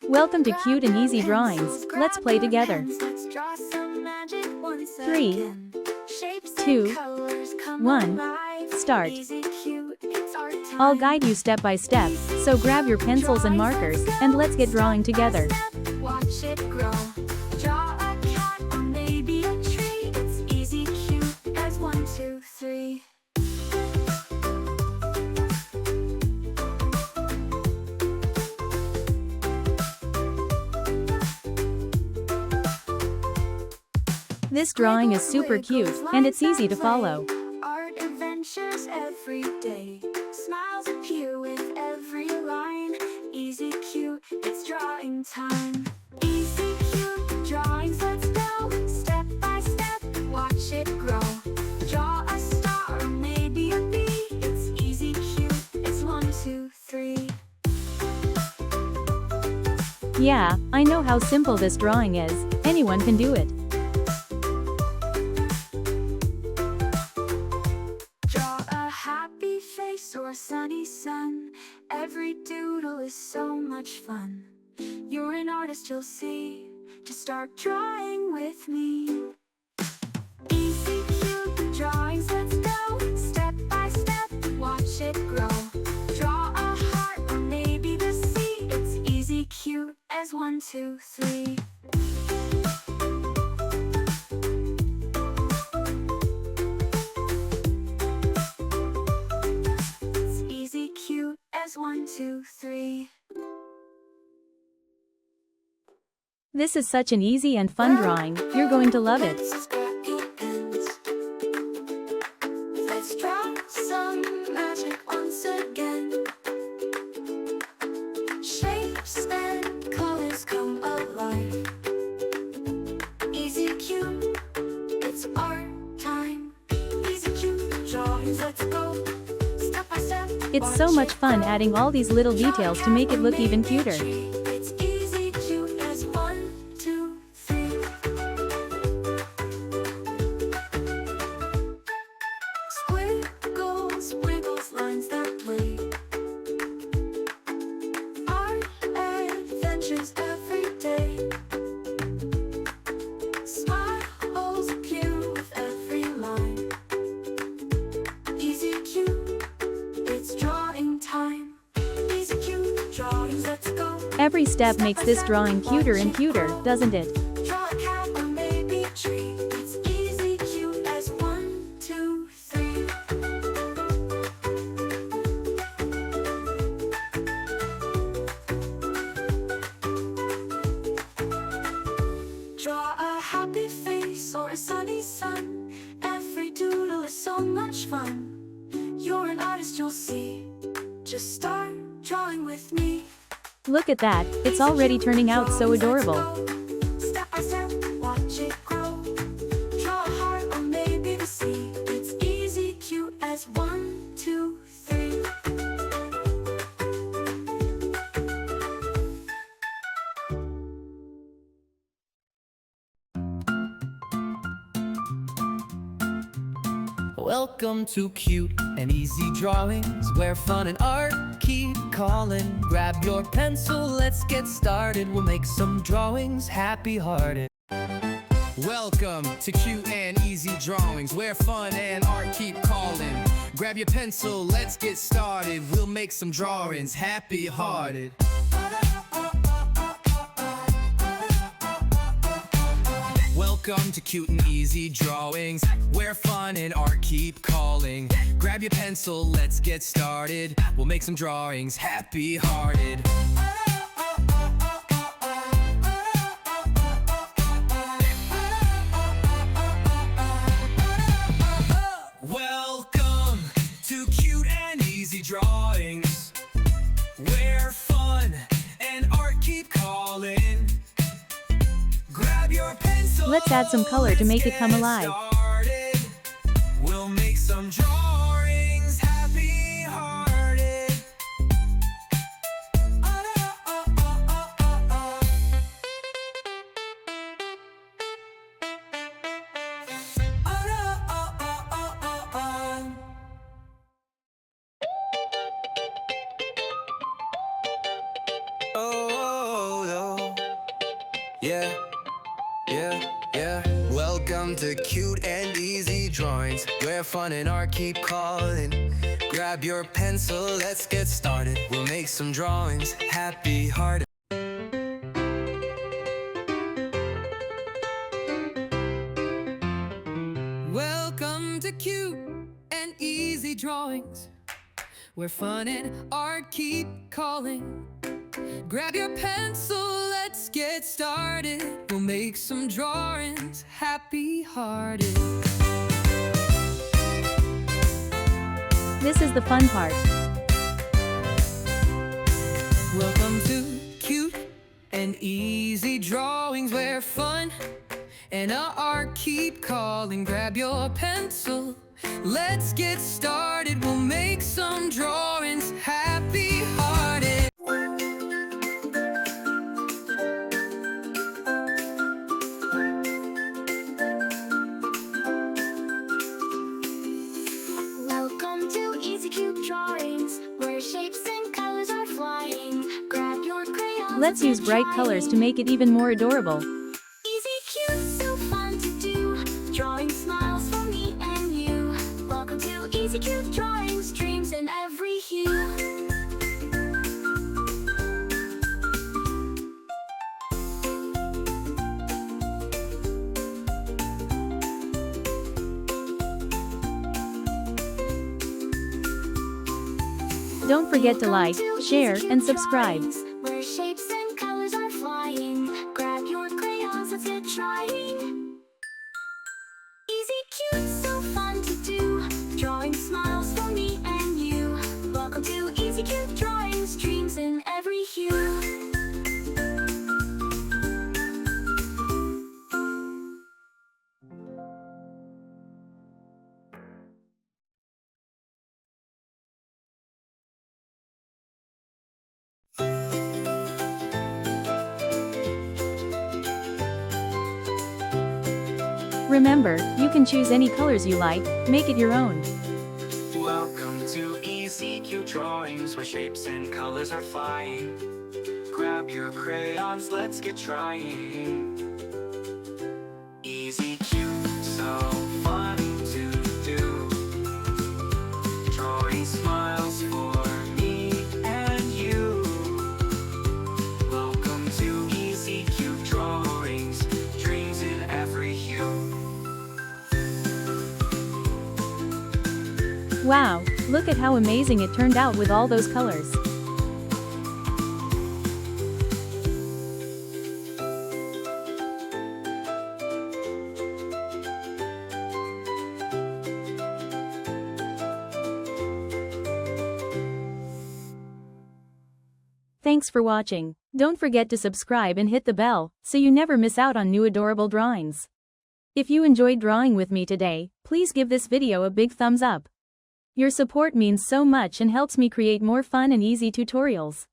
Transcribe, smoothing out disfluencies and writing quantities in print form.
Welcome to Cute and Easy Drawings. Let's play together. 3, 2, 1, start. I'll guide you step by step, so grab your pencils and markers, and let's get drawing together. Watch it grow. Draw a cat or maybe a tree. It's easy, cute as 1, 2, 3. This drawing is super cute, and it's easy to follow. Art adventures every day. Smiles appear with every line. Easy, cute, it's drawing time. Easy, cute, drawings, let's go. Step by step, watch it grow. Draw a star or maybe a bee. It's easy, cute, it's 1, 2, 3. Yeah, I know how simple this drawing is. Anyone can do it. Happy face or sunny sun. Every doodle is so much fun. You're an artist, you'll see. Just start drawing with me. Easy, cute drawings, let's go. Step by step, watch it grow. Draw a heart or maybe the sea. It's easy, cute as 1, 2, 3. As 1, 2, 3. This is such an easy and fun drawing. You're going to love it. Let's draw some magic once again. Shapes and colors come alive. Easy, cute, it's art time. Easy, cute drawings, let's go. It's so much fun adding all these little details to make it look even cuter. It's easy, cute as 1, 2, 3. Squiggles, wiggles, lines that play. Art adventures every day. Smiles appear with every line. Easy, cute, it's drawing time. Easy, cute drawings, let's go. Every step makes this drawing cuter and cuter, doesn't it? Draw a cat or maybe a tree. It's easy, cute as 1, 2, 3. Draw a happy face or a sunny sun. Every doodle is so much fun. You're an artist, you'll see. Just start drawing with me. Look at that, it's already turning out so adorable. Step by step, watch it grow. Draw a heart or maybe the sea. It's easy, cute as 1, 2, 3. Welcome to Cute and Easy Drawings, where fun and art keep calling. Grab your pencil, let's get started. We'll make some drawings happy-hearted. Welcome to Cute and Easy Drawings, where fun and art keep calling. Grab your pencil, let's get started. We'll make some drawings happy-hearted. Welcome to Cute and Easy Drawings, where fun and art keep calling. Grab your pencil, let's get started. We'll make some drawings happy-hearted. Welcome to Cute and Easy Drawings, where fun and art keep calling. Grab your pencil. Let's add some color to make it come alive. We'll make some drawings happy-hearted. Yeah, yeah. Welcome to Cute and Easy Drawings, where fun and art keep calling. Grab your pencil, let's get started. We'll make some drawings happy-hearted. Welcome to Cute and Easy Drawings, where fun and art keep calling. Grab your pencil, let's get started. We'll make some drawings happy-hearted. This is the fun part. Welcome to Cute and Easy Drawings, where fun and art keep calling. Grab your pencil, let's get started. We'll make some drawings happy-hearted. Welcome to Easy Cute Drawings, where shapes and colors are flying. Grab your crayons. Let's use bright colors to make it even more adorable. Easy cute, so fun to do. Drawing smiles for me and you. Welcome to Easy Cute Drawings, dreams in every hue. Don't forget to like, share, and subscribe. Where shapes and colors are flying. Grab your crayons, let's get trying. Easy cute, so fun to do. Drawing smiles for me and you. Welcome to Easy Cute Drawings, dreams in every hue. Remember, you can choose any colors you like, make it your own. Welcome to Easy Cute Drawings, where shapes and colors are flying. Grab your crayons, let's get trying. Easy cute, so fun to do. Drawing smiles for me and you. Welcome to Easy Cute Drawings, dreams in every hue. Wow, look at how amazing it turned out with all those colors. Thanks for watching. Don't forget to subscribe and hit the bell, so you never miss out on new adorable drawings. If you enjoyed drawing with me today, please give this video a big thumbs up. Your support means so much and helps me create more fun and easy tutorials.